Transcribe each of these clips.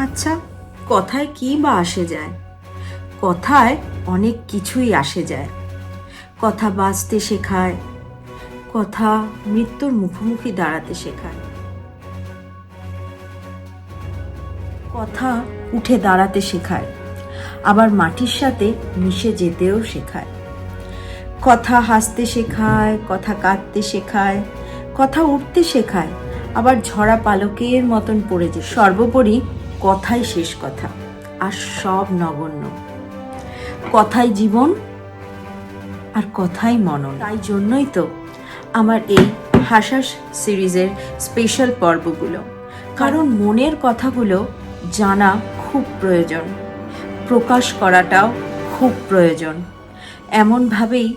আচ্ছা, কথায় কি বা আসে যায়? কথায় অনেক কিছুই আসে যায়। কথা বাঁচতে শেখায়, কথা মৃত্যুর মুখোমুখি দাঁড়াতে শেখায়, কথা উঠে দাঁড়াতে শেখায়, আবার মাটির সাথে মিশে যেতেও শেখায়। কথা হাসতে শেখায়, কথা কাঁদতে শেখায়, কথা উঠতে শেখায়, আবার ঝরা পালকের মতন পড়ে যে। সর্বোপরি কথাই শেষ কথা, আর সব নগণ্য। কথাই জীবন, আর কথাই মনন। তাই জন্যই তো আমার এই হাসাস সিরিজের স্পেশাল পর্বগুলো, কারণ মনের কথাগুলো জানা খুব প্রয়োজন, প্রকাশ করাটাও খুব প্রয়োজন। এমনভাবেই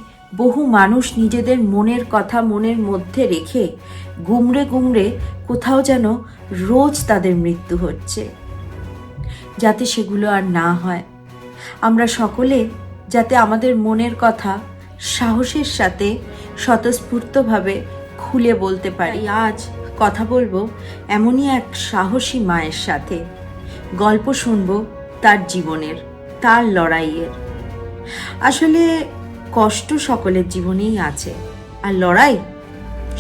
বহু মানুষ নিজেদের মনের কথা মনের মধ্যে রেখে গুমড়ে গুমড়ে কোথাও যেন রোজ তাদের মৃত্যু হচ্ছে, যাতে সেগুলো আর না হয়। আমরা সকলে যাতে আমাদের মনের কথা সাহসের সাথে স্বতঃস্ফূর্তভাবে খুলে বলতে পারি। আজ কথা বলবো এমনই এক সাহসী মায়ের সাথে, গল্প শুনবো তার জীবনের, তার লড়াইয়ের। আসলে কষ্ট সকলের জীবনেই আছে, আর লড়াই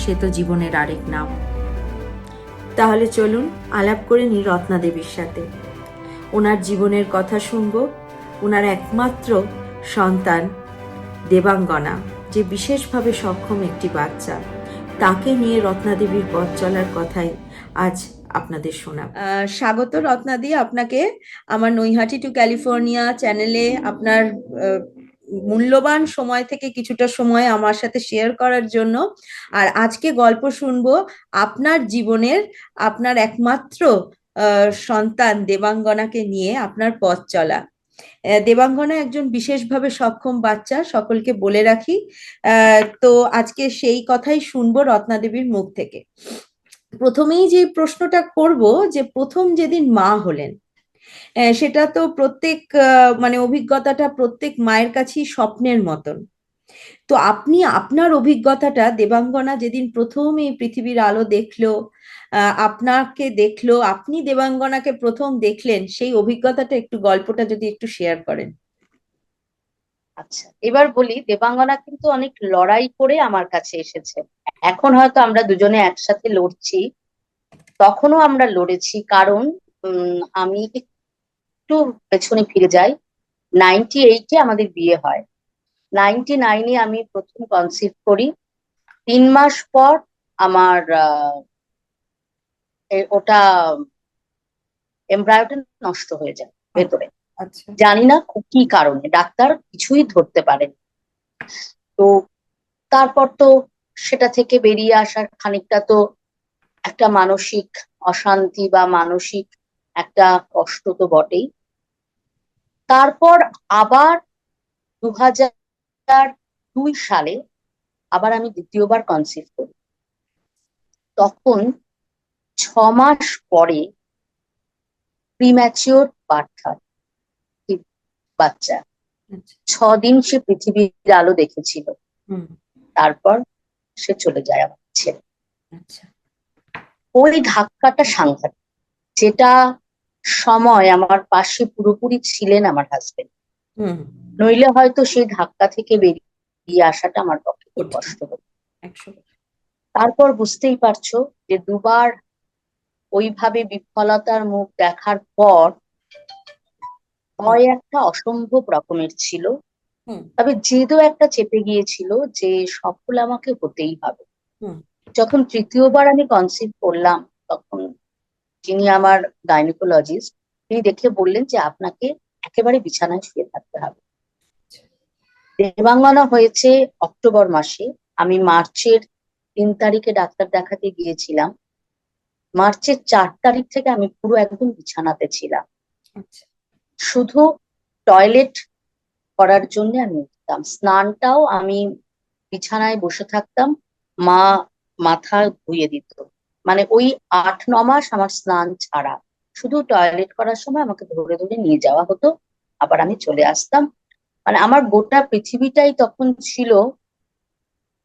সে তো জীবনের আরেক নাম। তাহলে চলুন আলাপ করে নি রত্না দেবীর সাথে। ওনার জীবনের কথা শুনবো, ওনার একমাত্র সন্তান দেবাঙ্গনা, যে বিশেষভাবে সক্ষম একটি বাচ্চা, তাকে নিয়ে রত্নাদেবীর পথ চলার কথাই আজ আপনাদের শোনাব। স্বাগত রত্নাদি, আপনাকে আমার নৈহাটি টু ক্যালিফোর্নিয়া চ্যানেলে আপনার মূল্যবান সময় থেকে কিছুটা সময় আমার সাথে শেয়ার করার জন্য। আর আজকে গল্প শুনবো আপনার জীবনের, আপনার একমাত্র সন্তান দেবাঙ্গনাকে নিয়ে আপনার পথ চলা। দেবাঙ্গনা একজন বিশেষভাবে সক্ষম বাচ্চা, সকলকে বলে রাখি। তো আজকে সেই কথাই শুনবো রত্না দেবীর মুখ থেকে। প্রথমেই যে প্রশ্নটা করব, যে প্রথম যেদিন মা হলেন, সেটা তো প্রত্যেক মানে অভিজ্ঞতাটা প্রত্যেক মায়ের কাছেই স্বপ্নের মতন। তো আপনি আপনার অভিজ্ঞতাটা, দেবাঙ্গনা যেদিন প্রথম এই পৃথিবীর আলো দেখলো, আপনাকে দেখলো, আপনি দেবাঙ্গনাকে প্রথম দেখলেন, সেই অভিজ্ঞতাটা একটু, গল্পটা যদি একটু শেয়ার করেন। আচ্ছা, এবার বলি, দেবাঙ্গনা কিন্তু অনেক লড়াই করে আমার কাছে এসেছে। এখন হয়তো আমরা দুজনে একসাথে লড়ছি, তখনও আমরা লড়েছি। কারণ আমি একটু পেছনে ফিরে যাই। 98-এ আমাদের বিয়ে হয়। 99-এ আমি প্রথম কনসিভ করি। 3 মাস পর আমার ওটা এমব্রায়োটা নষ্ট হয়ে যায় ভেতরে। আচ্ছা। জানি না কি কারণে, ডাক্তার কিছুই ধরতে পারেন। তো তারপর তো সেটা থেকে বেরিয়ে আসার খানিকটা তো একটা মানসিক অশান্তি বা মানসিক একটা কষ্ট তো বটেই। তারপর আবার 2002 সালে আবার আমি দ্বিতীয়বার কনসিভ করি। তখন 6 মাস পরে প্রিম্যাচিওর বার্থ হয় বাচ্চা। 6 দিন সে পৃথিবীর আলো দেখেছিল, তারপর সে চলে যায় আমার ছেলে। ওই ধাক্কাটা সাংঘাতিক, যেটা সময় আমার পাশে পুরোপুরি ছিলেন আমার হাজবেন্ড, নইলে হয়তো সেই ধাক্কা থেকে বেরিয়ে আসাটা আমার পক্ষে খুব কষ্ট হতো। তারপর বুঝতেই পারছো যে দুবার ওইভাবে বিফলতার মুখ দেখার পর ভয় একটা অসম্ভব রকমের ছিল, তবে জেদও একটা চেপে গিয়েছিল যে সফল আমাকে হতেই হবে। যখন তৃতীয়বার আমি কনসিভ করলাম, তখন যিনি আমার গাইনোকোলজিস্ট, তিনি দেখে বললেন যে আপনাকে একেবারে বিছানায় শুয়ে থাকতে হবে। দেবাঙ্গনা হয়েছে অক্টোবর মাসে, আমি মার্চের 3 তারিখে ডাক্তার দেখাতে গিয়েছিলাম। মার্চের 4 তারিখ থেকে আমি পুরো একদম বিছানাতে ছিলাম। শুধু টয়লেট করার জন্য আমি উঠতাম, স্নানটাও আমি বিছানায় বসে থাকতাম, মা মাথা ধুয়ে দিত। মানে ওই 8-9 মাস আমার স্নান ছাড়া, শুধু টয়লেট করার সময় আমাকে ধরে ধরে নিয়ে যাওয়া হতো, আবার আমি চলে আসতাম। মানে আমার গোটা পৃথিবীটাই তখন ছিল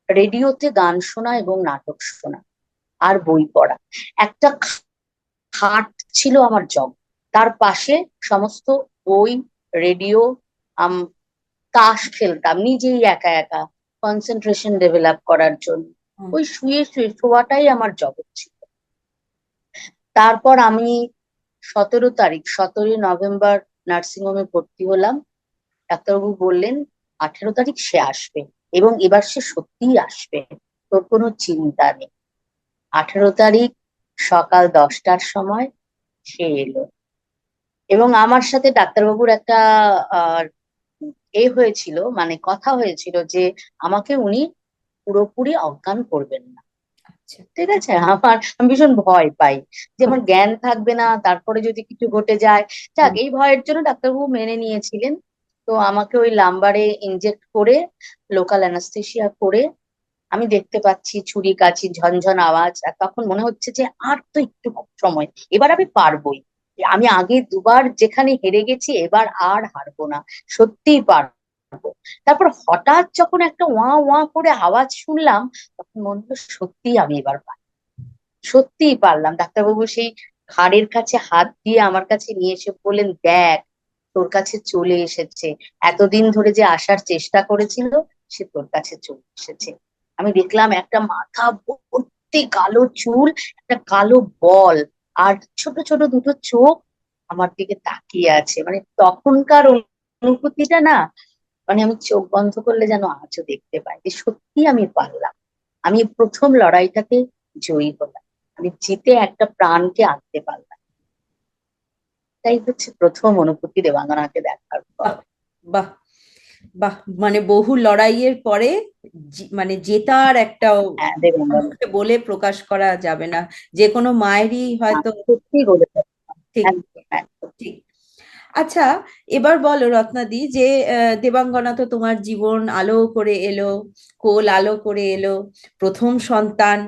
রেডিওতে গান শোনা এবং নাটক শোনা। আর বই পড়া। একটা খাট ছিল আমার জব, তার পাশে সমস্ত বই, রেডিও, তাস খেলতাম নিজেই একা একা কনসেন্ট্রেশন ডেভেলপ করার জন্য। ওই শুয়ে শুয়ে শোয়াটাই আমার জগৎ ছিল। তারপর আমি 17 তারিখ, 17ই নভেম্বর নার্সিংহোমে ভর্তি হলাম। ডাক্তারবাবু বললেন 18 তারিখ সে আসবে, এবং এবার সে সত্যিই আসবে, তোর কোনো চিন্তা নেই। 18 তারিখ সকাল 10টার সময় সে এলো, এবং আমার সাথে ডাক্তারবাবুর একটা আহ হয়েছিল, মানে কথা হয়েছিল যে আমাকে উনি পুরোপুরি অজ্ঞান করবেন না। আচ্ছা। ঠিক আছে, আমি ভীষণ ভয় পাই যে আমার জ্ঞান থাকবে না, তারপরে যদি কিছু ঘটে যায়। যাক, এই ভয়ের জন্য ডাক্তারবাবু মেনে নিয়েছিলেন। তো আমাকে ওই লাম্বারে ইনজেক্ট করে, লোকাল অ্যানাস্থেসিয়া করে, আমি দেখতে পাচ্ছি ছুরি কাঁচি ঝনঝন আওয়াজ, আর তখন মনে হচ্ছে যে আর তো একটু সময়, এবার আমি পারবোই। আমি আগে দুবার যেখানে হেরে গেছি, এবার আর হারবো না, সত্যিই পারবো। তারপর হঠাৎ যখন একটা ওয়া ওয়া করে আওয়াজ শুনলাম, তখন মনে হলো সত্যিই আমি এবার সত্যিই পারলাম। ডাক্তারবাবু সেই ঘাড়ের কাছে হাত দিয়ে আমার কাছে নিয়ে এসে বললেন, দেখ তোর কাছে চলে এসেছে, এতদিন ধরে যে আসার চেষ্টা করেছিল সে তোর কাছে চলে এসেছে। আমি দেখলাম একটা মাথা ভর্তি কালো চুল, একটা কালো বল, আর ছোট ছোট দুটো চোখ আমার দিকে তাকিয়ে আছে। মানে তখনকার অনুভূতিটা না, মানে আমি চোখ বন্ধ করলে যেন আজও দেখতে পাই যে সত্যি আমি পারলাম। আমি প্রথম লড়াইটাতে জয়ী হলাম, আমি জিতে একটা প্রাণকে আনতে পারলাম। তাই হচ্ছে প্রথম অনুভূতি দেবাঙ্গনাকে দেখার পর। বাহ, বাহ, বাহ, মানে বহু লড়াইয়ের পরে মানে জেতার একটা হ্যাঁ, দেবাঙ্গনা, মুখে বলে প্রকাশ করা যাবে না, যে কোনো মায়েরই হয়তো। সত্যি বলেছে, ঠিক, একদম একদম। ঠিক। আচ্ছা, এবার বলো রত্নাদি, যে দেবাঙ্গনা তো তোমার জীবন আলো করে এলো, কোল আলো করে এলো, প্রথম সন্তান।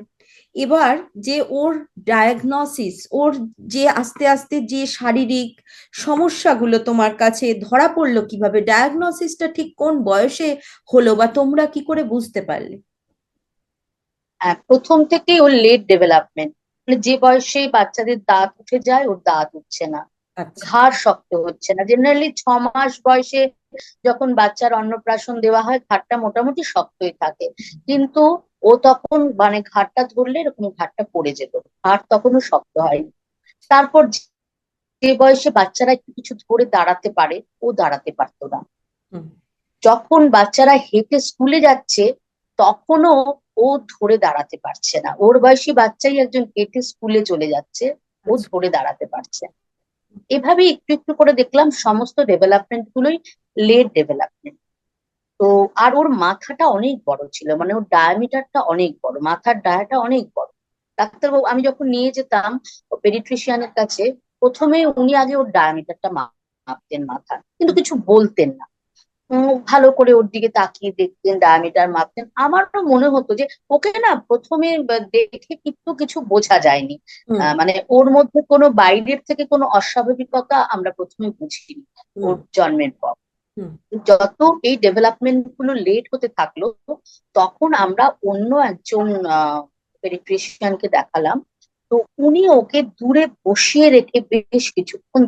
এবার যে ওর ডায়াগনসিস, ওর যে আস্তে আস্তে যে শারীরিক সমস্যাগুলো তোমার কাছে ধরা পড়লো, কিভাবে ডায়াগনসিসটা ঠিক কোন বয়সে হলো, বা তোমরা কি করে বুঝতে পারলে? হ্যাঁ, প্রথম থেকেই ওর লেট ডেভেলপমেন্ট, মানে যে বয়সে বাচ্চাদের দাঁত উঠে যায় ওর দাঁত উঠছে না, আচ্ছা। ঘাড় শক্ত হচ্ছে না। জেনারেলি 6 মাস বয়সে যখন বাচ্চার অন্নপ্রাশন দেওয়া হয়, ঘাড়টা মোটামুটি শক্তই থাকে, কিন্তু ও তখন মানে ঘাড়টা ধরলে এরকম ঘাড়টা পড়ে যেত, ঘাড় তখনও শক্ত হয়নি। তারপর যে বয়সে বাচ্চারা একটু কিছু ধরে দাঁড়াতে পারে, ও দাঁড়াতে পারতো না। হুম। যখন বাচ্চারা হেঁটে স্কুলে যাচ্ছে, তখনও ও ধরে দাঁড়াতে পারছে না। ওর বয়সী বাচ্চাই একজন হেঁটে স্কুলে চলে যাচ্ছে, ও আচ্ছা। ধরে দাঁড়াতে পারছে না। এভাবে একটু একটু করে দেখলাম সমস্ত ডেভেলপমেন্ট গুলোই লেট ডেভেলপমেন্ট। তো আর ওর মাথাটা অনেক বড় ছিল, মানে ওর ডায়ামিটারটা অনেক বড়, মাথার ডায়াটা অনেক বড়। ডাক্তারবাবু, আমি যখন নিয়ে যেতাম পেডিট্রিশিয়ানের কাছে, প্রথমে উনি আগে ওর ডায়ামিটারটা মাপতেন মাথা, কিন্তু কিছু বলতেন না। ভালো করে ওর দিকে তাকিয়ে দেখতেন, ডায়ামিটার মাপতেন। আমারও মনে হতো যে ওকে না প্রথমে দেখে কিন্তু কিছু বোঝা যায়নি, হুম। মানে ওর মধ্যে কোনো বাইরের থেকে কোনো অস্বাভাবিকতা আমরা প্রথমে বুঝিনি হুম। ওর জন্মের পর। হুম। যত এই ডেভেলপমেন্ট গুলো লেট হতে থাকলো, তখন আমরা অন্য একজন পেডিট্রিশিয়ানকে দেখালাম। তো উনি ওকে দূরে বসিয়ে রেখে বেশ কিছুক্ষণ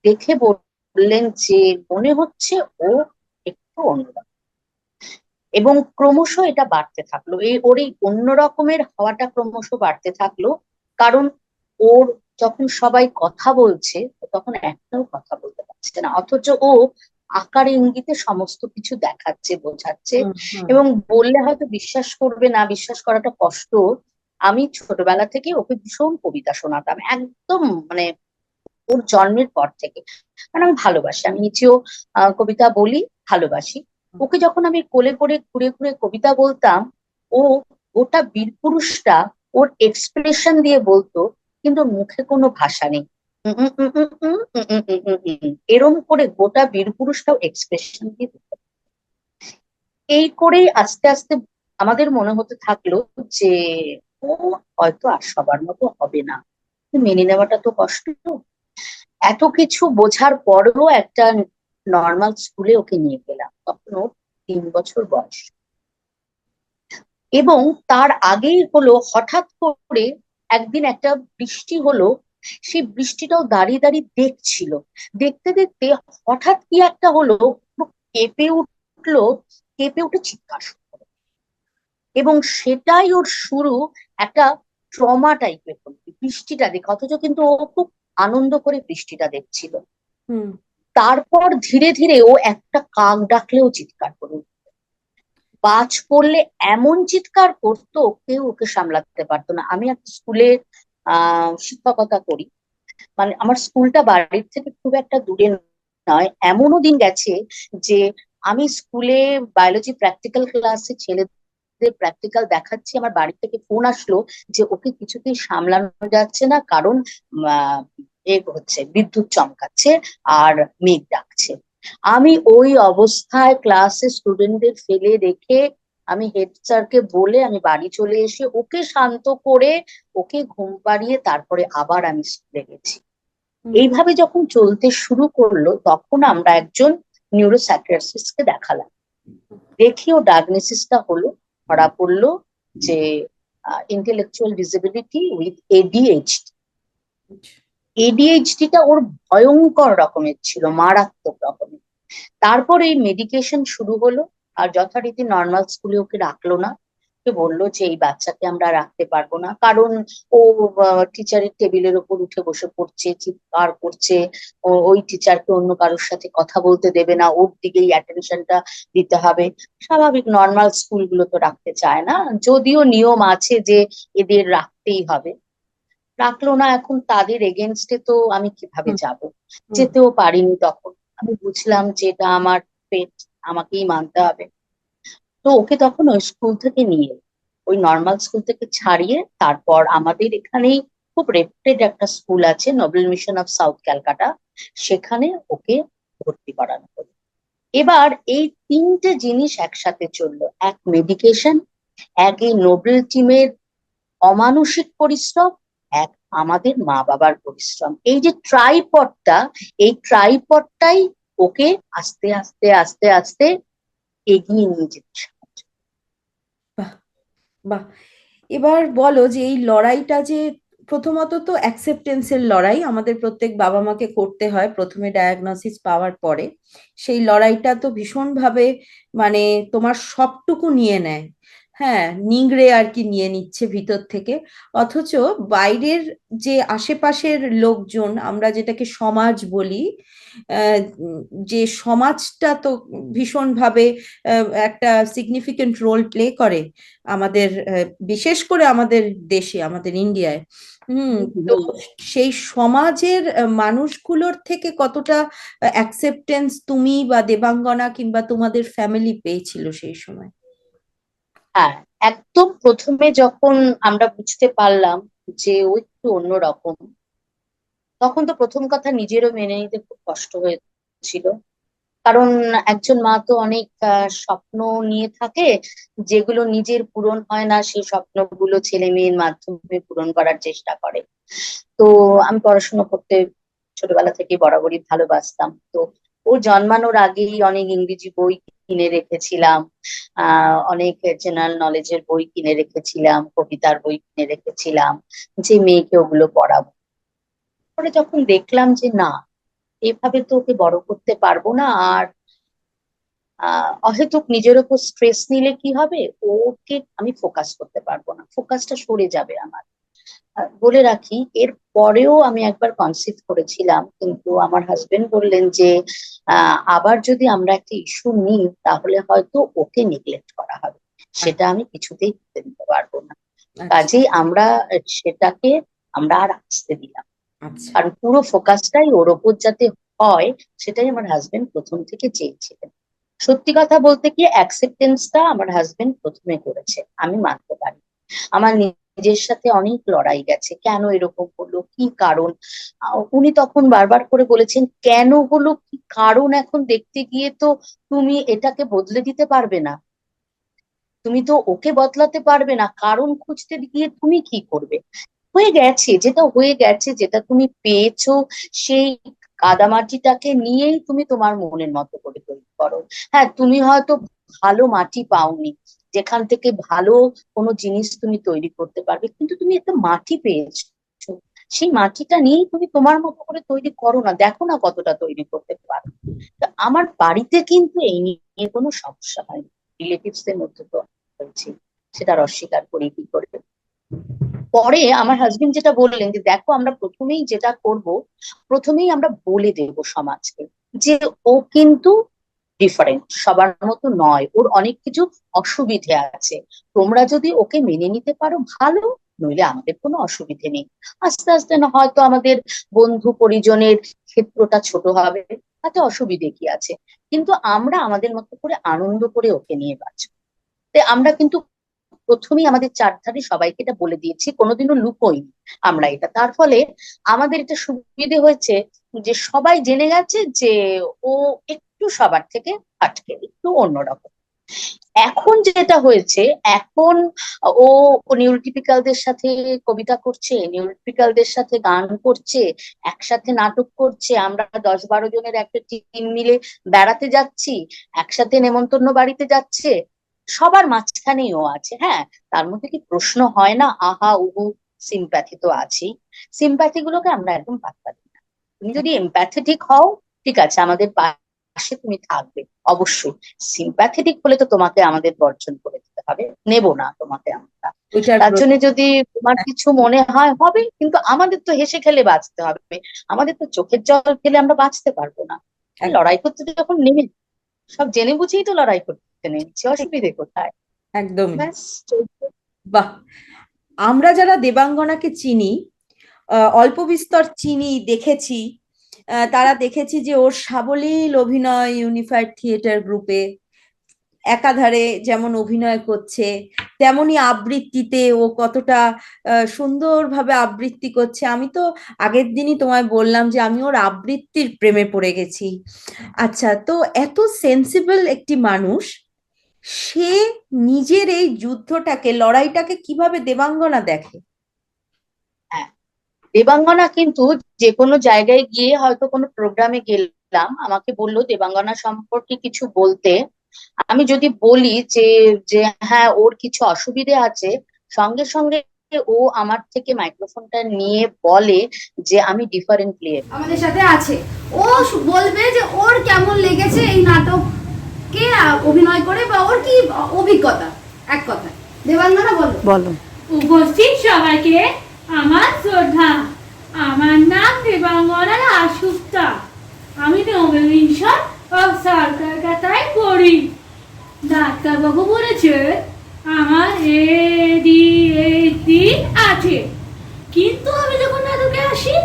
দেখে বললেন যে মনে হচ্ছে ও একটু অন্যরকম। এবং ক্রমশ এটা বাড়তে থাকলো, ওর এই অন্য রকমের হওয়াটা ক্রমশ বাড়তে থাকলো। কারণ ওর যখন সবাই কথা বলছে, ও তখন একটাও কথা বলতে পারছে না, অথচ ও আকারে ইঙ্গিতে সমস্ত কিছু দেখাচ্ছে, বোঝাচ্ছে। হুম। হুম। এবং বললে হয়তো বিশ্বাস করবে না, বিশ্বাস করাটা কষ্ট। আমি ছোটবেলা থেকে ওকে ভীষণ কবিতা শোনাতাম, একদম মানে ওর জন্মের পর থেকে। কারণ আমি ভালোবাসি, আমি নিচেও কবিতা বলি, ভালোবাসি। ওকে যখন আমি কোলে করে ঘুরে ঘুরে কবিতা বলতাম, ও ওটা বীরপুরুষটা ওর এক্সপ্রেশন দিয়ে বলতো, কিন্তু মুখে কোনো ভাষা নেই। এরম করে গোটা বীরপুরুষটাও এক্সপ্রেশন দিয়ে বলতো। এই করেই আস্তে আস্তে আমাদের মনে হতে থাকলো যে ও হয়তো আর সবার মতো হবে না। মেনে নেওয়াটা তো কষ্ট। এত কিছু বোঝার পরেও একটা নর্মাল স্কুলে ওকে নিয়ে গেলাম, তখন ওর 3 বছর বয়স। এবং তার আগেই হলো হঠাৎ করে একদিন একটা বৃষ্টি হলো, সেই বৃষ্টিটাও দাঁড়িয়ে দাঁড়িয়ে দেখছিল। দেখতে দেখতে হঠাৎ কি একটা হলো, পুরো কেঁপে উঠলো, কেঁপে উঠে চিৎকার শুরু করলো। এবং সেটাই ওর শুরু একটা ট্রমা টাইপের হলো বৃষ্টিটা দেখে, অথচ কিন্তু ও খুব আনন্দ করে বৃষ্টিটা দেখছিল। হুম। তারপর ধীরে ধীরে ও একটা কাক ডাকলেও চিৎকার করে উঠতো। বাজ পড়লে এমন চিৎকার করতো, কেউ ওকে সামলাতে পারতো না। আমি একটা স্কুলে শিক্ষকতা করি, মানে আমার স্কুলটা বাড়ির থেকে খুব একটা দূরে নয়। এমনও দিন গেছে যে আমি স্কুলে বায়োলজি প্র্যাকটিক্যাল ক্লাসে ছেলেদের প্র্যাকটিক্যাল দেখাচ্ছি, আমার বাড়ি থেকে ফোন আসলো যে ওকে কিছুতেই সামলানো যাচ্ছে না, কারণ আহ, হচ্ছে বিদ্যুৎ চমকাচ্ছে আর মেঘ ডাকছে। আমি ওই অবস্থায় ক্লাসে স্টুডেন্টদের ফেলে রেখে আমি হেড স্যারকে বলে আমি বাড়ি চলে এসে ওকে শান্ত করে ওকে ঘুম পাড়িয়ে তারপরে আবার আমি স্কুলে গেছি। হুম। এইভাবে যখন চলতে শুরু করলো, তখন আমরা একজন নিউরোসাইকিয়াট্রিস্টকে দেখালাম। দেখি ও ডায়াগনোসিসটা হলো, ধরা পড়লো যে ইন্টেলেকচুয়াল ডিসেবিলিটি উইথ এডিএইচডি। এডিএইচডিটা ওর ভয়ঙ্কর রকমের ছিল, মারাত্মক রকমের। তারপর এই মেডিকেশন শুরু হলো। আর যথারীতি নর্মাল স্কুলে ওকে রাখলো না। ওকে বললো যে এই বাচ্চাকে আমরা রাখতে পারবো না, কারণ ও টিচারের টেবিলের ওপর উঠে বসে পড়ছে, চিৎকার করছে, ওই টিচারকে অন্য কারোর সাথে কথা বলতে দেবে না, ওর দিকেই অ্যাটেনশনটা দিতে হবে। স্বাভাবিক নর্মাল স্কুলগুলো তো রাখতে চায় না, যদিও নিয়ম আছে যে এদের রাখতেই হবে। রাখলো না। এখন তাদের এগেনস্টে তো আমি কিভাবে হুম। যাব? হুম। যেতেও পারিনি তখন। আমি বুঝলাম যে এটা আমার পেট, আমাকেই মানতে হবে। তো ওকে তখন ওই স্কুল থেকে নিয়ে, ওই নর্মাল স্কুল থেকে ছাড়িয়ে তারপর আমাদের এখানেই খুব রেপুটেড একটা স্কুল আছে, Nobel mission of south Calcutta, সেখানে ওকে ভর্তি করানো হলো। এবার এই তিনটে জিনিস একসাথে চললো, এক মেডিকেশন, এক এই নোবেল টিমের অমানসিক পরিশ্রম, এক আমাদের মা বাবার পরিশ্রম। এই যে ট্রাইপডটা, এই ট্রাইপডটাই ওকে আস্তে আস্তে আস্তে আস্তে এগিয়ে নিয়ে যেতে সাহায্য। বাহ। বাহ। এবার বলো যে এই লড়াইটা যে প্রথমত তো অ্যাকসেপ্টেন্সের লড়াই আমাদের প্রত্যেক বাবা মাকে করতে হয় প্রথমে ডায়াগনোসিস পাওয়ার পরে। সেই লড়াইটা তো ভীষণভাবে মানে তোমার সবটুকু নিয়ে নেয়। হ্যাঁ, নিংড়ে আর কি নিয়ে নিচ্ছে ভিতর থেকে। অথচ বাইরের যে আশেপাশের লোকজন, আমরা যেটাকে সমাজ বলি, যে সমাজটা তো ভীষণভাবে একটা সিগনিফিকেন্ট রোল প্লে করে আমাদের, বিশেষ করে আমাদের দেশে, আমাদের ইন্ডিয়ায়। হুম। তো হুম। সেই সমাজের মানুষগুলোর থেকে কতটা অ্যাকসেপ্টেন্স তুমি বা দেবাঙ্গনা কিংবা তোমাদের ফ্যামিলি পেয়েছিল সেই সময়? হ্যাঁ, একদম প্রথমে যখন আমরা বুঝতে পারলাম যে ও একটু অন্যরকম, তখন তো প্রথম কথা নিজেরও মেনে নিতে খুব কষ্ট হয়েছিল। কারণ একজন মা তো অনেক স্বপ্ন নিয়ে থাকে, যেগুলো নিজের পূরণ হয় না, সেই স্বপ্নগুলো ছেলে মেয়ের মাধ্যমে পূরণ করার চেষ্টা করে। তো আমি পড়াশোনা করতে ছোটবেলা থেকে বরাবরই ভালোবাসতাম। তো ও জন্মানোর আগেই অনেক ইংরেজি বই কিনে রেখেছিলাম, অনেক জেনারেল নলেজের বই কিনে রেখেছিলাম, কবিতার বই কিনে রেখেছিলাম, যে মেয়েকে ওগুলো পড়াবো। পরে যখন দেখলাম যে না, এভাবে তো ওকে বড় করতে পারবো না, আর অহেতুক নিজের উপর স্ট্রেস নিলে কি হবে, ওকে আমি ফোকাস করতে পারবো না, ফোকাসটা সরে যাবে আমার। বলে রাখি, এর পরেও আমি একবার কনসিভ করেছিলাম, কিন্তু আমার হাজবেন্ড বললেন যে আবার যদি আমরা একটা ইস্যু নিই তাহলে হয়তো ওকে নেগলেক্ট করা হবে, সেটা আমি কিছুতেই করতে দিতে পারবো না। আচ্ছা। কাজেই আমরা সেটাকে আমরা আর আসতে দিলাম। আচ্ছা। কারণ পুরো ফোকাসটাই ওর ওপর যাতে হয়, সেটাই আমার হাজবেন্ড প্রথম থেকে চেয়েছিলেন। সত্যি কথা বলতে কি, অ্যাকসেপ্টেন্সটা আমার হাজবেন্ড প্রথমে করেছে, আমি মানতে পারি। আমার নিজের সাথে অনেক লড়াই গেছে, কেন এরকম হলো, কি কারণ। উনি তখন বারবার করে বলেছেন কেন হলো, কি কারণ এখন দেখতে গিয়ে তো তুমি এটাকে বদলে দিতে পারবে না, তুমি তো ওকে বদলাতে পারবে না, কারণ খুঁজতে গিয়ে তুমি কি করবে। হয়ে গেছে যেটা হয়ে গেছে, যেটা তুমি পেয়েছো, সেই কাদামাটিটাকে নিয়েই তুমি তোমার মনের মতো করে তৈরি করো। হ্যাঁ, তুমি হয়তো ভালো মাটি পাওনি, যেখান থেকে ভালো কোনো জিনিস তুমি তৈরি করতে পারবে, কিন্তু তুমি একটা মাটি পেয়েছো, সেই মাটিটা নিয়েই তুমি তোমার মতো করে তৈরি করো না, দেখো না কতটা তৈরি করতে পারো। তা আমার বাড়িতে কিন্তু এই নিয়ে কোনো সমস্যা হয়নি, রিলেটিভস এর মধ্যে তো হয়েছে, সেটা আর অস্বীকার করি কি করে। পরে আমার হাজবেন্ড যেটা বললেন যে দেখো আমরা প্রথমেই যেটা করব, প্রথমেই আমরা বলে দেব সমাজকে যে ও কিন্তু ডিফারেন্ট, সবার মতো নয়, ওর অনেক কিছু অসুবিধে আছে, তোমরা যদি ওকে মেনে নিতে পারো ভালো, নইলে আমাদের কোনো অসুবিধে নেই। আস্তে আস্তে না হয়তো আমাদের বন্ধু পরিজনের ক্ষেত্রটা ছোট হবে, তাতে অসুবিধে কি আছে, কিন্তু আমরা আমাদের মতো করে আনন্দ করে ওকে নিয়ে বাঁচবো। তাই আমরা কিন্তু প্রথমেই আমাদের চারধারে সবাইকে এটা বলে দিয়েছি, কোনোদিনও লুকোইনি আমরা এটা। তার ফলে আমাদের এটা সুবিধে হয়েছে যে সবাই জেনে গেছে যে ও একটু সবার থেকে আটকে, একটু অন্যরকম। এখন যেটা হয়েছে, এখন ও নিউরোটিপিক্যালদের সাথে কবিতা করছে, নিউরোটিপিক্যালদের সাথে গান করছে, একসাথে নাটক করছে, আমরা 10-12 জনের একটা টিম মিলে বেড়াতে যাচ্ছি, একসাথে নেমন্তন্ন বাড়িতে যাচ্ছে, সবার মাঝখানেই ও আছে। হ্যাঁ, তার মধ্যে কি প্রশ্ন হয় না, আহা উহু, সিম্প্যাথি তো আছেই, সিম্প্যাথি গুলোকে আমরা একদম পাত্তা দিই না। তুমি যদি এমপ্যাথেটিক হও, ঠিক আছে, আমাদের পাশে তুমি থাকবে, অবশ্যই। সিম্প্যাথেটিক হলে তো তোমাকে আমাদের বর্জন করে দিতে হবে, নেব না তোমাকে আমরা। ওইটার তার জন্য যদি তোমার কিছু মনে হয় হবে, কিন্তু আমাদের তো হেসে খেলে বাঁচতে হবে, আমাদের তো চোখের জল ফেলে আমরা বাঁচতে পারবো না। লড়াই করতে যখন নেমে, সব জেনে বুঝেই তো লড়াই করতে নেমেছি, অসুবিধে কোথায়? একদম। ব্যাস চলছে। বাহ। আমরা যারা দেবাঙ্গনাকে চিনি, অল্প বিস্তর চিনি, দেখেছি, তারা দেখেছি যে ওর সাবলীল অভিনয় ইউনিফাইড থিয়েটার গ্রুপে একাধারে যেমন অভিনয় করছে, তেমনি আবৃত্তিতে ও কতটা সুন্দরভাবে আবৃত্তি করছে। আমি তো আগের দিনই তোমায় বললাম যে আমি ওর আবৃত্তির প্রেমে পড়ে গেছি। আচ্ছা, তো এত সেন্সিবল একটি মানুষ, সে নিজের এই যুদ্ধটাকে, লড়াইটাকে কিভাবে দেবাঙ্গনা দেখে? হ্যাঁ, দেবাঙ্গনা কিন্তু যে কোনো জায়গায় গিয়ে, হয়তো কোনো প্রোগ্রামে গেলাম, আমাকে বললো দেবাঙ্গনা সম্পর্কে কিছু বলতে, আমি যদি বলি যে যে হ্যাঁ ওর কিছু অসুবিধে আছে, সঙ্গে সঙ্গে ও আমার থেকে মাইক্রোফোনটা নিয়ে বলে যে আমি ডিফারেন্টলি আমাদের সাথে আছে, ও বলবে যে ওর কেমন লেগেছে এই নাটকে অভিনয় করে, বা ওর কি অভিজ্ঞতা। এক কথা, দেবাঙ্গনা বলো। বলো। উপস্থিত সবাইকে আমার শ্রদ্ধা। আমার নাম দেবাঙ্গনা দাশগুপ্তা। আমি নবীন ও সরকারকাতায় পড়ি। ডাক্তারবাবু বলেছে আমার ADHD আছে, কিন্তু আমি যখন নাটকে আসি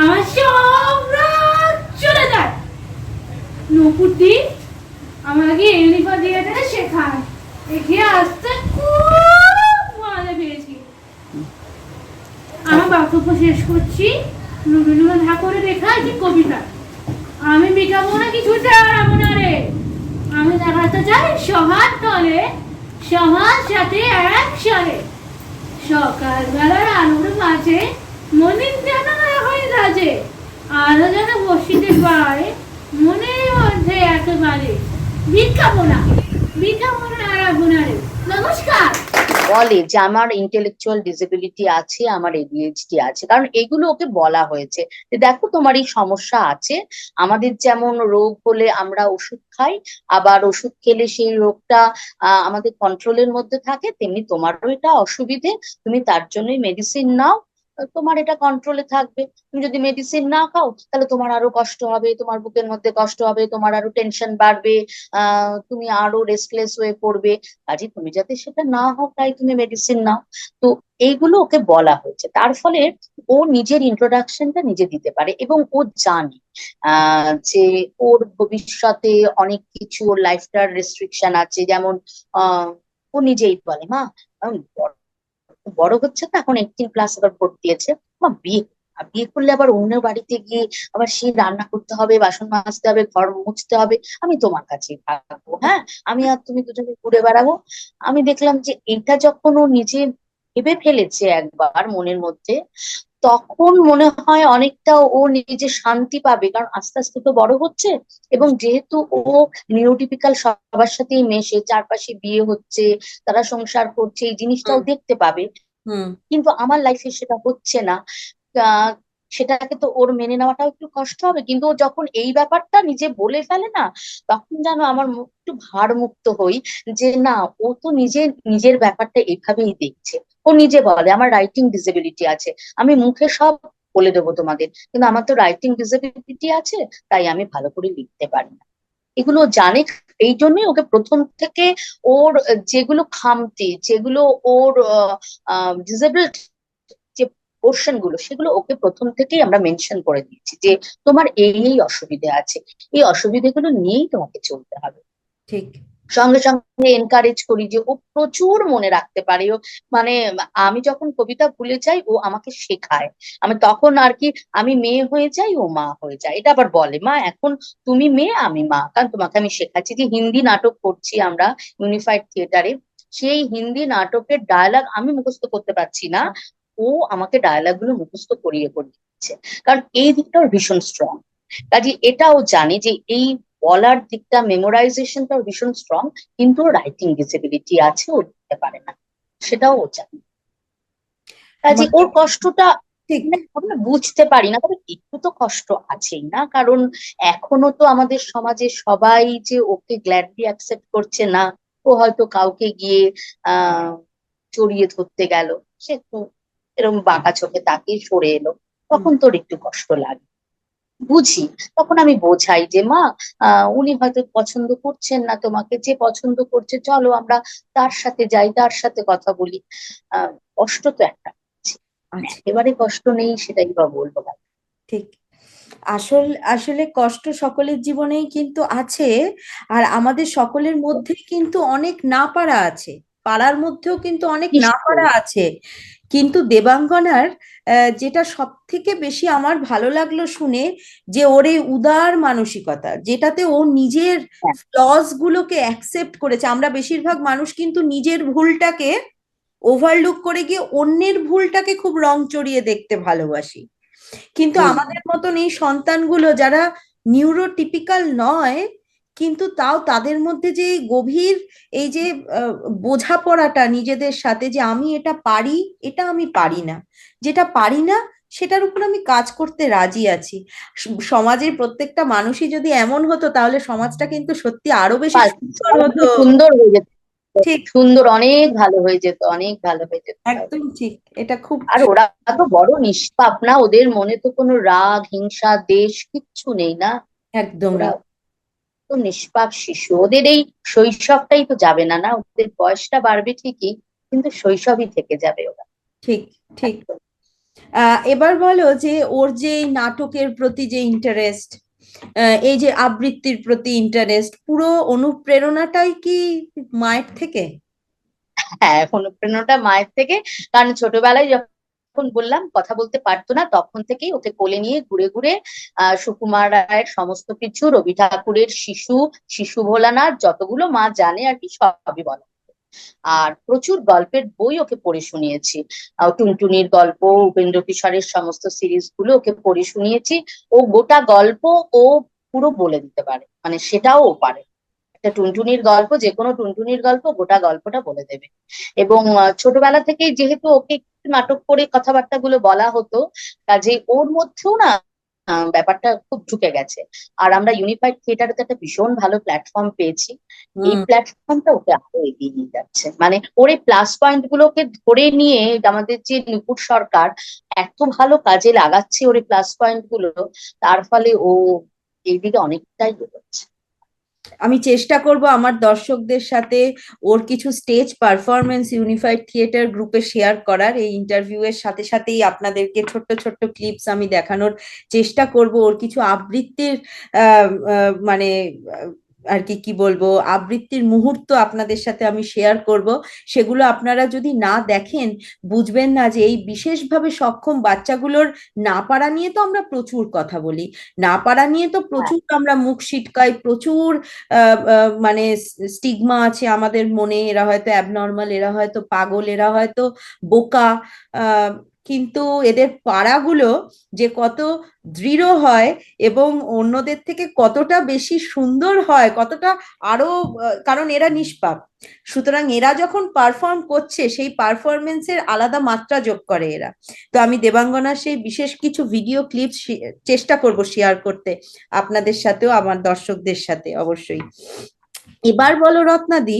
আমার সব রাগ চলে যায়। নকুরদি আমাকে ইউনিফর্ম থিয়েটারে শেখায়, এগিয়ে আসতে খুব মজা পেয়েছি। আমার বক্তব্য শেষ করছি রবীন্দ্রনাথ ঠাকুরের লেখা একটি কবিতা। আমি মিটাবো না কিছু দাঁড়াবো না রে, আমি দেখাতে চাই সবার তলে সবার সাথে একসাথে। সকালবেলার আলোর মাঝে মনের যেন হয়ে যাচ্ছে, আলো যেন বসিতে পারে মনের মধ্যে একেবারে। ভিক্ষাবো না, ভিক্ষাবো না হারাবো না রে। নমস্কার। বলে যে আমার ইন্টেলেকচুয়াল ডিসেবিলিটি আছে, আমার ADHD আছে, কারণ এগুলো ওকে বলা হয়েছে যে দেখো তোমার এই সমস্যা আছে, আমাদের যেমন রোগ হলে আমরা ওষুধ খাই, আবার ওষুধ খেলে সেই রোগটা আমাদের কন্ট্রোলের মধ্যে থাকে, তেমনি তোমারও এটা অসুবিধে, তুমি তার জন্যই মেডিসিন নাও, তোমার এটা কন্ট্রোলে থাকবে। তুমি যদি মেডিসিন না খাও তাহলে তোমার আরো কষ্ট হবে, তোমার বুকের মধ্যে কষ্ট হবে, তোমার আরো টেনশন বাড়বে, তুমি আরো রেস্টলেস হয়ে পড়বে। কাজে তুমি যাতে সেটা না হোক তাই তুমি মেডিসিন নাও। তো এইগুলো ওকে বলা হয়েছে, তার ফলে ও নিজের ইন্ট্রোডাকশনটা নিজে দিতে পারে, এবং ও জানে যে ওর ভবিষ্যতে অনেক কিছু, ওর লাইফটার রেস্ট্রিকশন আছে, যেমন ও নিজেই বলে মা আমি বড় হচ্ছে, তো এখন 18+ আবার ভোট দিয়েছে, মা বিয়ে বিয়ে করলে আবার অন্য বাড়িতে গিয়ে আবার সেই রান্না করতে হবে, বাসন মাজতে হবে, ঘর মুছতে হবে, আমি তোমার কাছেই থাকবো, হ্যাঁ, আমি আর তুমি দুজনে ঘুরে বেড়াবো। আমি দেখলাম যে এটা যখন ও নিজে ভেবে ফেলেছে একবার মনের মধ্যে, তখন মনে হয় অনেকটা ও নিজে শান্তি পাবে, কারণ আস্তে আস্তে তো বড় হচ্ছে, এবং যেহেতু ও নিউরোটিপিক্যাল সবার সাথেই মেশে, চারপাশে বিয়ে হচ্ছে, তারা সংসার করছে, এই জিনিসটাও হুম দেখতে পাবে। হুম কিন্তু আমার লাইফে সেটা হচ্ছে না। আহ, সেটাকে তো ওর মেনে নেওয়াটাও একটু কষ্ট হবে, কিন্তু ও যখন এই ব্যাপারটা নিজে বলে ফেলে না, তখন যেন আমার একটু ভারমুক্ত হই, যে না, ও তো নিজে নিজের ব্যাপারটা এভাবেই দেখছে। ও নিজে বলে আমার রাইটিং ডিসেবিলিটি আছে, আমি মুখে সব বলে দেবো তোমাদের, কিন্তু আমার তো রাইটিং ডিসেবিলিটি আছে, তাই আমি ভালো করে লিখতে পারি না। এগুলো ও জানে। এই জন্যই ওকে প্রথম থেকে ওর যেগুলো খামতি, যেগুলো ওর ডিসেবল যে পোর্শন গুলো, সেগুলো ওকে প্রথম থেকেই আমরা মেনশন করে দিয়েছি, যে তোমার এই এই অসুবিধে আছে, এই অসুবিধেগুলো নিয়েই তোমাকে চলতে হবে। ঠিক সঙ্গে সঙ্গে এনকারেজ করি যে ও প্রচুর মনে রাখতে পারে। ও মানে আমি যখন কবিতা ভুলে যাই, ও আমাকে শেখায়। আমি তখন আর কি, আমি মেয়ে হয়ে যাই, ও মা হয়ে যায়। এটা আবার বলে, মা এখন তুমি মেয়ে আমি মা, কারণ তোমাকে আমি শেখাচ্ছি। যে হিন্দি নাটক করছি আমরা ইউনিফাইড থিয়েটারে, সেই হিন্দি নাটকের ডায়ালগ আমি মুখস্থ করতে পারছি না, ও আমাকে ডায়ালগ গুলো মুখস্থ করিয়ে করিয়ে দিচ্ছে, কারণ এই দিকটা ওর ভীষণ স্ট্রং। কাজে এটাও জানি যে এই বলার দিকটা, মেমোরাইজেশনটাও ভীষণ স্ট্রং, কিন্তু রাইটিং ডিসেবিলিটি আছে, ও লিখতে পারে না, সেটাও ও জানে। কাজে মানে ওর কষ্টটা ঠিক মানে আমরা বুঝতে পারি না, তবে একটু তো কষ্ট আছেই না, কারণ এখনো তো আমাদের সমাজে সবাই যে ওকে গ্ল্যাডলি অ্যাকসেপ্ট করছে না। ও হয়তো কাউকে গিয়ে আহ জড়িয়ে ধরতে গেল, সে তো এরকম বাঁকা চোখে তাকিয়ে সরে এলো, হুম, তখন তোর একটু কষ্ট লাগে। বুঝি, তখন আমি বোঝাই যে মা, উনি হয়তো পছন্দ করছেন না তোমাকে, যে পছন্দ করছে চলো আমরা তার সাথে যাই, তার সাথে কথা বলি। আহ কষ্ট তো একটা আছে। আচ্ছা একেবারে কষ্ট নেই সেটাই বা বলবো না। ঠিক আসলে কষ্ট সকলের জীবনেই কিন্তু আছে। আর আমাদের সকলের মধ্যে কিন্তু অনেক না পারা আছে, পাড়ার মধ্যেও কিন্তু অনেক না নিশ্চয়ই। পারা আছে। কিন্তু দেবাঙ্গনার যেটা সব থেকে বেশি আমার ভালো লাগলো শুনে, যে ওর এই উদার মানসিকতা, যেটাতে ও নিজের হ্যাঁ। ফ্লস গুলোকে অ্যাকসেপ্ট করেছে। আমরা বেশিরভাগ মানুষ কিন্তু নিজের ভুলটাকে ওভারলুক করে গিয়ে অন্যের ভুলটাকে খুব রং চড়িয়ে দেখতে ভালোবাসি। কিন্তু হুম। আমাদের মতন এই সন্তানগুলো যারা নিউরোটিপিক্যাল নয়, কিন্তু তাও তাদের মধ্যে যে এই গভীর এই যে আহ, বোঝাপড়াটা নিজেদের সাথে, যে আমি এটা পারি, এটা আমি পারি না, যেটা পারি না সেটার উপর আমি কাজ করতে রাজি আছি। সমাজের প্রত্যেকটা মানুষই যদি এমন হতো, তাহলে সমাজটা কিন্তু সত্যি আরো বেশি সুন্দর হতো। সমাজটা সুন্দর হয়ে যেত, ঠিক, সুন্দর, অনেক ভালো হয়ে যেত, অনেক ভালো হয়ে যেত তাহলে। একদম ঠিক, এটা খুব আর ওরা তো বড় নিষ্পাপ না, ওদের মনে তো কোনো রাগ হিংসা দেশ কিচ্ছু নেই না। ওরা একদমই তো নিষ্পাপ শিশু, ওদের এই শৈশবটাই তো যাবে না, না ওদের বয়সটা বাড়বে ঠিকই, কিন্তু শৈশবই থেকে যাবে ওরা। ঠিক ঠিক। এবার বলো যে ওর যে এই নাটকের প্রতি যে ইন্টারেস্ট, এই যে আবৃত্তির প্রতি ইন্টারেস্ট, পুরো অনুপ্রেরণাটাই কি মায়ের থেকে? হ্যাঁ, অনুপ্রেরণাটা মায়ের থেকে। কারণ ছোটবেলায় যখন বললাম কথা বলতে পারতো না, তখন থেকেই ওকে কোলে নিয়ে ঘুরে ঘুরে সুকুমার রায়ের সমস্ত কিছু, রবি ঠাকুরের শিশু, শিশু ভোলানাথ, যতগুলো মা জানে আর কি, সবই বলা। আর প্রচুর গল্পের বই ওকে পড়ে শুনিয়েছি। টুনটুনির গল্প, উপেন্দ্র কিশোরের সমস্ত সিরিজ গুলো ওকে পড়ে শুনিয়েছি। ও গোটা গল্প ও পুরো বলে দিতে পারে, মানে সেটাও ও পারে। একটা টুনটুনির গল্প, যে কোনো টুনটুনির গল্প গোটা গল্পটা বলে দেবে। এবং ছোটবেলা থেকেই যেহেতু ওকে একটু নাটক করে কথাবার্তা গুলো বলা হতো, কাজে ওর মধ্যেও না ব্যাপারটা খুব ঢুকে গেছে। আর আমরা ইউনিফাইড থিয়েটারে তো একটা ভীষণ ভালো প্ল্যাটফর্ম পেয়েছি। এই হুম প্ল্যাটফর্মটা ওকে আরো এগিয়ে নিয়ে যাচ্ছে, মানে ওর এই প্লাস পয়েন্ট গুলোকে ধরে নিয়ে আমাদের যে নুপুর সরকার এত ভালো কাজে লাগাচ্ছে ওর এই প্লাস পয়েন্ট গুলো, তার ফলে ও এইদিকে অনেকটাই এগোচ্ছে। আমি চেষ্টা করব আমার দর্শকদের সাথে ওর কিছু স্টেজ পারফরমেন্স ইউনিফাইড থিয়েটার গ্রুপে শেয়ার করার। এই ইন্টারভিউ এর সাথে সাথেই আপনাদেরকে ছোট্ট ছোট্ট ক্লিপস আমি দেখানোর চেষ্টা করব। ওর কিছু আবৃত্তির মানে আর কি কি বলবো, আবৃত্তির মুহূর্ত আপনাদের সাথে আমি শেয়ার করব। সেগুলো আপনারা যদি না দেখেন, বুঝবেন না যে এই বিশেষভাবে সক্ষম বাচ্চাগুলোর না পারা নিয়ে তো আমরা প্রচুর কথা বলি, না পারা নিয়ে তো হ্যাঁ। প্রচুর আমরা মুখ সিটকাই, প্রচুর মানে স্টিগমা আছে আমাদের মনে, এরা হয়তো অ্যাবনর্মাল, এরা হয়তো পাগল, এরা হয়তো বোকা। আহ, কিন্তু এদের পাড়াগুলো যে কত দৃঢ় হয় এবং অন্যদের থেকে কতটা বেশি সুন্দর হয়, কতটা আরো কারণ এরা নিষ্পাপ, সুতরাং এরা যখন পারফর্ম করছে সেই পারফরমেন্সের আলাদা মাত্রা যোগ করে এরা। তো আমি দেবাঙ্গনার সেই বিশেষ কিছু ভিডিও ক্লিপ চেষ্টা করব শেয়ার করতে আপনাদের সাথেও, আমার দর্শকদের সাথে অবশ্যই। এবার বলো রত্নাদি,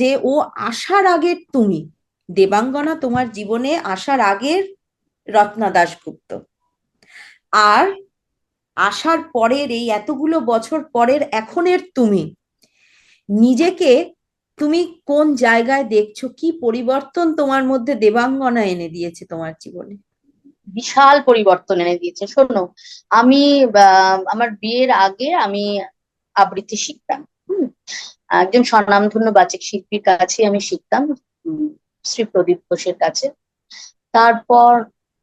যে ও আসার আগের তুমি, দেবাঙ্গনা তোমার জীবনে আসার আগের রত্না দাশগুপ্ত, আর আসার পরের এই এতগুলো বছর পরের এখনের তুমি, নিজেকে তুমি কোন জায়গায় দেখছো? কি পরিবর্তন তোমার মধ্যে দেবাঙ্গনা এনে দিয়েছে তোমার জীবনে? বিশাল পরিবর্তন এনে দিয়েছে। শোনো, আমি আমার বিয়ের আগে আমি আবৃত্তি শিখতাম। হুম, একজন স্বনামধন্য বাচিক শিল্পীর কাছে আমি শিখতাম, শ্রী প্রদীপ ঘোষের কাছে। তারপর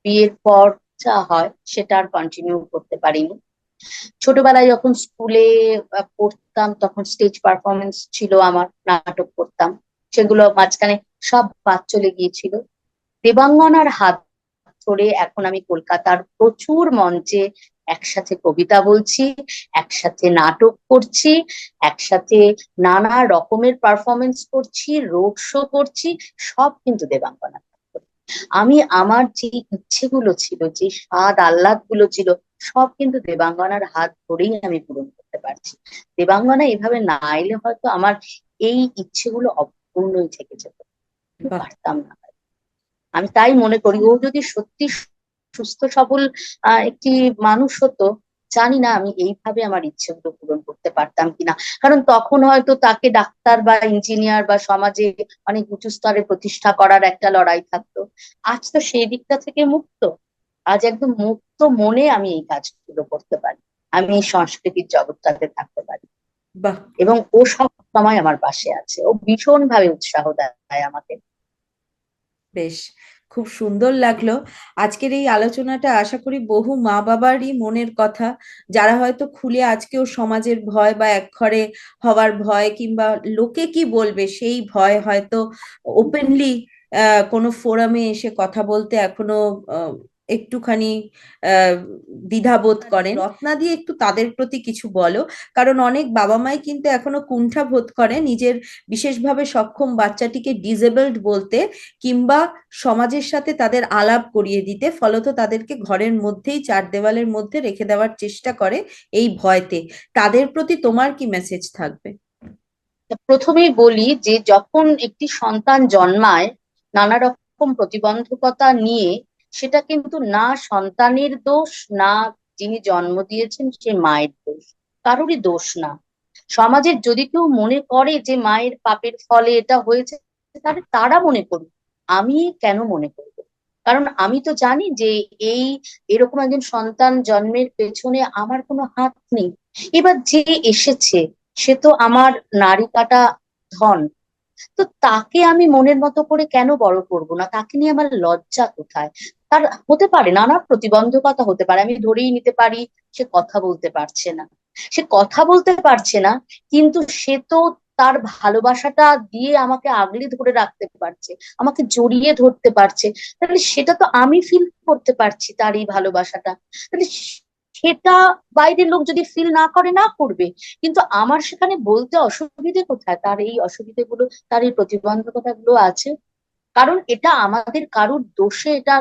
বিয়ের পর যা হয় সেটা আর কন্টিনিউ করতে পারিনি। ছোটবেলায় যখন স্কুলে পড়তাম তখন স্টেজ পারফরমেন্স ছিল আমার, নাটক করতাম, সেগুলো মাঝখানে সব বাদ চলে গিয়েছিল। দেবাঙ্গনার হাত ধরে এখন আমি কলকাতার প্রচুর মঞ্চে একসাথে কবিতা বলছি, একসাথে নাটক করছি, একসাথে নানা রকমের পারফরমেন্স করছি, রোড শো করছি, সব কিন্তু দেবাঙ্গনা। আমি আমার যে ইচ্ছেগুলো ছিল, যে স্বাদ আহ্লাদ গুলো ছিল, সব কিন্তু দেবাঙ্গনার হাত ধরেই আমি পূরণ করতে পারছি। দেবাঙ্গনা এভাবে না এলে হয়তো আমার এই ইচ্ছেগুলো অপূর্ণই থেকে যেত, পারতাম না। আমি তাই মনে করি ও যদি সত্যি সুস্থ সবল একটি মানুষ হতো, জানি না আমি এইভাবে আমার ইচ্ছেগুলো পূরণ করতে পারতাম কিনা। কারণ তখন হয়তো তাকে ডাক্তার বা ইঞ্জিনিয়ার বা সমাজে অনেক উঁচু স্তরে প্রতিষ্ঠা করার একটা লড়াই থাকতো। আজ তো সেই দিকটা থেকে মুক্ত। আজ একদম মুক্ত মনে আমি এই কাজগুলো করতে পারি, আমি এই সংস্কৃতির জগৎটাতে থাকতে পারি। বাহ, এবং ও সব সময় আমার পাশে আছে, ও ভীষণ ভাবে উৎসাহ দেয় আমাকে। বেশ, খুব সুন্দর লাগলো আজকের এই আলোচনাটা। আশা করি বহু মা বাবারই মনের কথা, যারা হয়তো খুলে আজকেও সমাজের ভয় বা একঘরে হওয়ার ভয় কিংবা লোকে কি বলবে সেই ভয় হয়তো ওপেনলি কোনো ফোরামে এসে কথা বলতে এখনো একটুখানি আহ দ্বিধাবোধ করেন। রত্না দিয়ে একটু তাদের প্রতি কিছু বলো, কারণ অনেক বাবা মাই কিন্তু এখনো কুণ্ঠা বোধ করে নিজের বিশেষভাবে সক্ষম বাচ্চাটিকে ডিসেবলড বলতে কিংবা সমাজের সাথে তাদের আলাপ করিয়ে দিতে, ফলত তাদেরকে ঘরের মধ্যেই চার দেওয়ালের মধ্যে রেখে দেওয়ার চেষ্টা করে এই ভয়তে। তাদের প্রতি তোমার কি মেসেজ থাকবে? প্রথমেই বলি যে যখন একটি সন্তান জন্মায় নানা রকম প্রতিবন্ধকতা নিয়ে, সেটা কিন্তু না সন্তানের দোষ, না যিনি জন্ম দিয়েছেন সে মায়ের দোষ, কারোরই দোষ না। সমাজের যদি কেউ মনে করে যে মায়ের পাপের ফলে এটা হয়েছে, তাহলে তারা মনে করুক, আমি কেন মনে করবো? কারণ আমি তো জানি যে এই এরকম একজন সন্তান জন্মের পেছনে আমার কোনো হাত নেই। এবার যে এসেছে সে তো আমার নাড়ি কাটা ধন, তো তাকে আমি মনের মতো করে কেন বড় করব না? তাকে নিয়ে আমার লজ্জা কোথায়? তার হতে পারে নানা প্রতিবন্ধকতা, হতে পারে আমি ধরেই নিতে পারি সে কথা বলতে পারছে না, সে কথা বলতে পারছে না, কিন্তু সে তো তার ভালোবাসাটা দিয়ে আমাকে আগলে ধরে রাখতে পারছে, আমাকে জড়িয়ে ধরতে পারছে। তাহলে সেটা তো আমি ফিল করতে পারছি তার এই ভালোবাসাটা। তাহলে সেটা বাইরের লোক যদি ফিল না করে, না করবে, কিন্তু আমার সেখানে বলতে অসুবিধে কোথায়? তার এই অসুবিধেগুলো, তার এই প্রতিবন্ধকতা গুলো আছে। কারণ এটা আমাদের কারুর দোষে এটা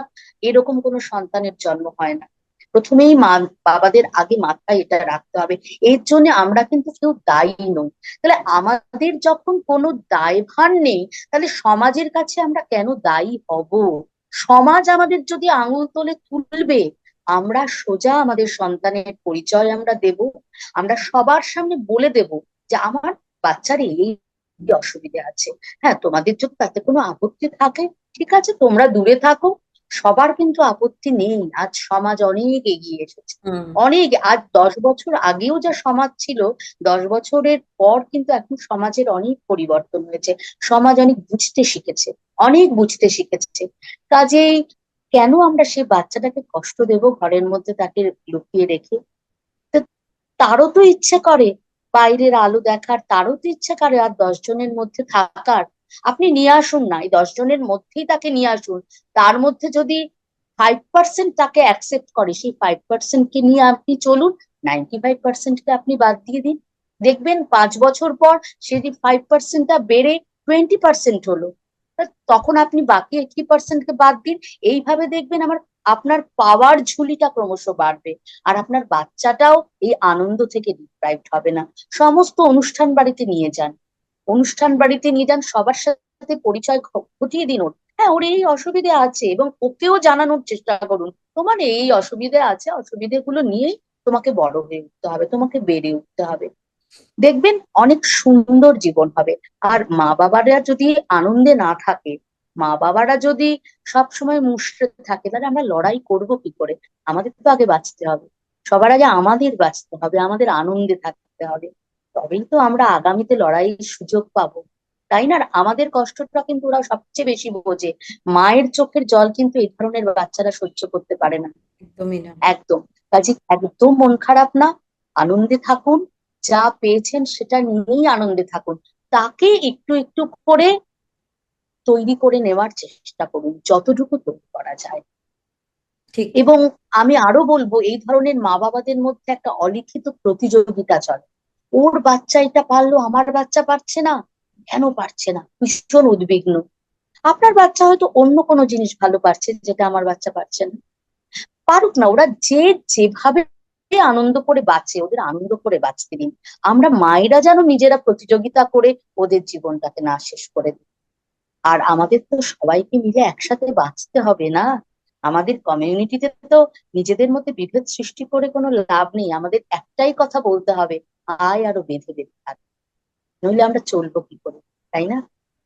এরকম কোনো সন্তানের জন্ম হয় না। প্রথমেই মা বাবাদের আগে মাথায় এটা রাখতে হবে। এর জন্য আমরা কিন্তু কেউ দায়ী নই। তাহলে আমাদের যখন কোনো দায়ভার নেই, তাহলে সমাজের কাছে আমরা কেন দায়ী হব? সমাজ আমাদের যদি আঙুল তোলে তুলবে, আমরা সোজা আমাদের সন্তানের পরিচয় আমরা দেব, আমরা সবার সামনে বলে দেব যে আমার বাচ্চার এই অসুবিধে আছে। হ্যাঁ, তোমাদের যদি তাতে কোনো আপত্তি থাকে, ঠিক আছে, তোমরা দূরে থাকো। সবার কিন্তু আপত্তি নেই। আজ সমাজ অনেক এগিয়ে এসেছে, অনেক। আজ 10 বছর আগেও যা সমাজ ছিল, 10 বছরের পর কিন্তু এখন সমাজের অনেক পরিবর্তন হয়েছে। সমাজ অনেক বুঝতে শিখেছে, অনেক বুঝতে শিখেছে। কাজেই কেন আমরা সেই বাচ্চাটাকে কষ্ট দেব ঘরের মধ্যে তাকে লুকিয়ে রেখে? তো তারও তো ইচ্ছে করে বাইরের আলো দেখার, তারও তো ইচ্ছে করে আর 10 জনের মধ্যে থাকার। আপনি নিয়ে আসুন না, এই 10 জনের মধ্যেই তাকে নিয়ে আসুন। তার মধ্যে যদি 5% তাকে অ্যাকসেপ্ট করে, সেই 5%কে নিয়ে আপনি চলুন, 95%কে আপনি বাদ দিয়ে দিন। দেখবেন 5 বছর পর যদি 5%টা বেড়ে 20% হলো, তখন আপনি বাকি 80%কে বাদ দিন। এইভাবে দেখবেন আপনার পাওয়ার ঝুলিটা ক্রমশ বাড়বে, আর আপনার বাচ্চাটাও এই আনন্দ থেকে ডিপ্রাইভড হবে না। সমস্ত অনুষ্ঠান বাড়িতে নিয়ে যান, সবার সাথে পরিচয় ঘটিয়ে দিন। হ্যাঁ, ওর এই অসুবিধে আছে, এবং ওকেও জানানোর চেষ্টা করুন তোমার এই অসুবিধে আছে, অসুবিধেগুলো নিয়েই তোমাকে বড় হয়ে উঠতে হবে, তোমাকে বেড়ে উঠতে হবে। দেখবেন অনেক সুন্দর জীবন হবে। আর মা বাবারা যদি আনন্দে না থাকে, মা বাবারা যদি সব সময় মুষড়ে থাকে, তাহলে আমরা লড়াই করব কি করে? আমাদের তো আগে বাঁচতে হবে, সবার আগে আমাদের বাঁচতে হবে, আমাদের আনন্দে থাকতে হবে, তবেই তো আমরা আগামীতে লড়াইয়ের সুযোগ পাবো, তাই না? আর আমাদের কষ্টটা কিন্তু ওরা সবচেয়ে বেশি বোঝে। মায়ের চোখের জল কিন্তু এই ধরনের বাচ্চারা সহ্য করতে পারে না, একদমই না। একদম। কাজে একদম মন খারাপ না, আনন্দে থাকুন, যা পেয়েছেন সেটা নিয়েই আনন্দে থাকুন, তাকে একটু একটু করে তৈরি করে নেওয়ার চেষ্টা করুন, যতটুকু তৈরি করা যায়। ঠিক। এবং আমি আরো বলবো, এই ধরনের মা বাবাদের মধ্যে একটা অলিখিত প্রতিযোগিতা চলে। ওর বাচ্চা এটা পারলো, আমার বাচ্চা পারছে না, কেন পারছে না, ভীষণ উদ্বিগ্ন। আপনার বাচ্চা হয়তো অন্য কোনো জিনিস ভালো পারছে, যেটা আমার বাচ্চা পারছে না। পারুক না, ওরা যে যেভাবে আনন্দ করে বাঁচে, ওদের আনন্দ করে বাঁচতে দিন। আমরা মায়েরা যেন নিজেরা প্রতিযোগিতা করে ওদের জীবনটাকে না শেষ করে দিই। আর আমাদের তো সবাইকে মিলে একসাথে বাঁচতে হবে না? আমাদের কমিউনিটিতে তো নিজেদের মধ্যে বিভেদ সৃষ্টি করে কোনো লাভ নেই। আমাদের একটাই কথা বলতে হবে, আয় আরো বেঁধে বেঁধে থাক, নইলে আমরা চলবো কি করে, তাই না?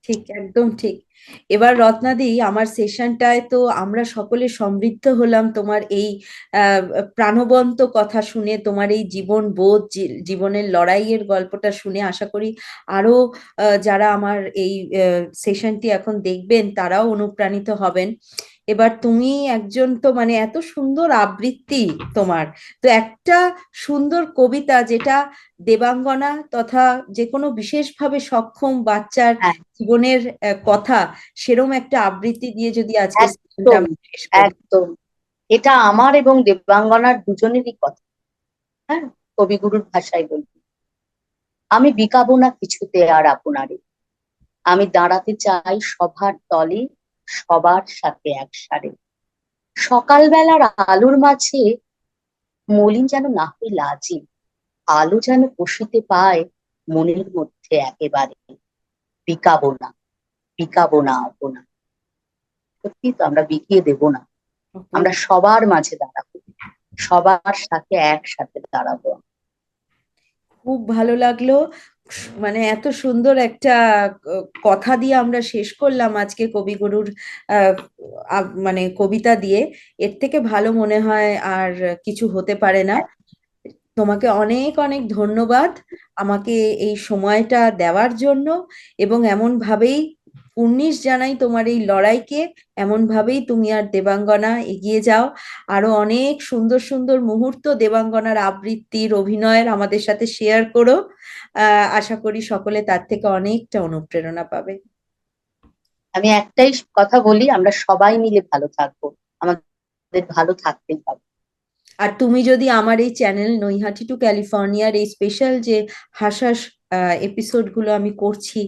ঠিক, একদম ঠিক। এবার রত্নাদি, আমার সেশনটায় তো আমরা সকলে সমৃদ্ধ হলাম তোমার এই আহ, প্রাণবন্ত কথা শুনে, তোমার এই জীবন বোধ, জীবনের লড়াইয়ের গল্পটা শুনে। আশা করি আরো যারা আমার এই সেশনটি এখন দেখবেন তারাও অনুপ্রাণিত হবেন। এবার তুমি একজন তো মানে এত সুন্দর আবৃত্তি তোমার, তো একটা সুন্দর কবিতা যেটা দেবাঙ্গনা তথা যে কোনো বিশেষভাবে সক্ষম বাচ্চার হ্যাঁ, জীবনের কথা, সেরম একটা আবৃত্তি দিয়ে যদি আজকে সেশনটা একদম, আমরা শেষ করি। একদম। এটা আমার এবং দেবাঙ্গনার দুজনেরই কথা। হ্যাঁ, কবিগুরুর ভাষায় বলবো, আমি বিকাবো না কিছুতে আর আপনারে, আমি দাঁড়াতে চাই সবার তলে, সবার সাথে একসারে, সকালবেলার আলোর মাঝে মলিন যেন না হই লাজে, আলো যেন বসিতে পায় মনের মধ্যে একেবারে, বিকাবো না, বিকাবো না আপনা। সত্যি তো, আমরা বিকিয়ে দেব না, আমরা সবার মাঝে দাঁড়াবো, সবার সাথে একসাথে দাঁড়াবো। খুব ভালো লাগলো। মানে এত সুন্দর একটা কথা দিয়ে আমরা শেষ করলাম আজকে কবিগুরুর আহ, মানে কবিতা দিয়ে। এর থেকে ভালো মনে হয় আর কিছু হতে পারে না। তোমাকে অনেক অনেক ধন্যবাদ আমাকে এই সময়টা দেওয়ার জন্য, এবং এমন ভাবেই কুর্নিশ জানাই তোমার এই লড়াইকে। এমন ভাবেই তুমি আর দেবাঙ্গনা এগিয়ে যাও, আরো অনেক সুন্দর সুন্দর মুহূর্ত দেবাঙ্গনার আবৃত্তির, অভিনয়ের আমাদের সাথে শেয়ার করো। আশা করি সকলে তার থেকে অনেকটা অনুপ্রেরণা পাবে। আমি একটাই কথা বলি, আমরা সবাই মিলে ভালো থাকবো, আমাদের ভালো থাকতেই হবে। আর তুমি যদি আমার এই চ্যানেল নৈহাটি টু ক্যালিফোর্নিয়ার এই স্পেশাল যে হাসাস এপিসোড গুলো আমি করছি,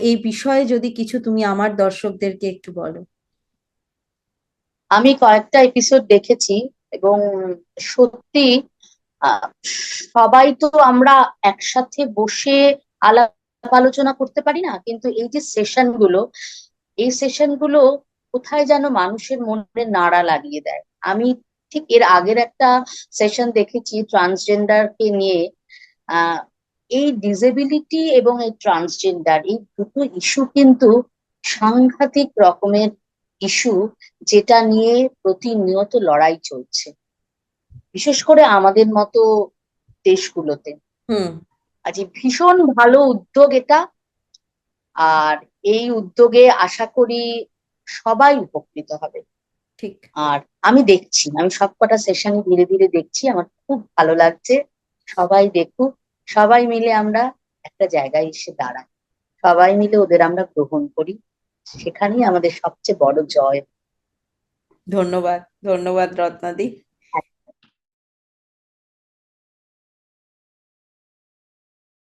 এই বিষয়ে যদি কিছু তুমি আমার দর্শকদেরকে একটু বলো। আমি কয়েকটা এপিসোড দেখেছি, এবং সত্যি আহ, সবাই তো আমরা একসাথে বসে আলাপ আলোচনা করতে পারি না, কিন্তু এই সেশন গুলো কোথায় যেন মানুষের মনে নাড়া লাগিয়ে দেয়। আমি ঠিক এর আগের একটা সেশন দেখেছি ট্রান্সজেন্ডারকে নিয়ে। আহ এই ডিসেবিলিটি এবং এই ট্রান্সজেন্ডার, এই দুটো ইস্যু কিন্তু সাংঘাতিক রকমের ইস্যু, যেটা নিয়ে প্রতিনিয়ত লড়াই চলছে, বিশেষ করে আমাদের মতো দেশগুলোতে। হুম। আজ ভীষণ ভালো উদ্যোগ এটা, আর এই উদ্যোগে আশা করি সবাই উপকৃত হবে। ঠিক। আর আমি সবকটা সেশন ধীরে ধীরে দেখছি, আমার খুব ভালো লাগছে। সবাই দেখুক, সবাই মিলে আমরা একটা জায়গায় এসে দাঁড়াই, সবাই মিলে ওদের আমরা গ্রহণ করি, সেখানেই আমাদের সবচেয়ে বড় জয়। ধন্যবাদ, ধন্যবাদ রত্নাদি।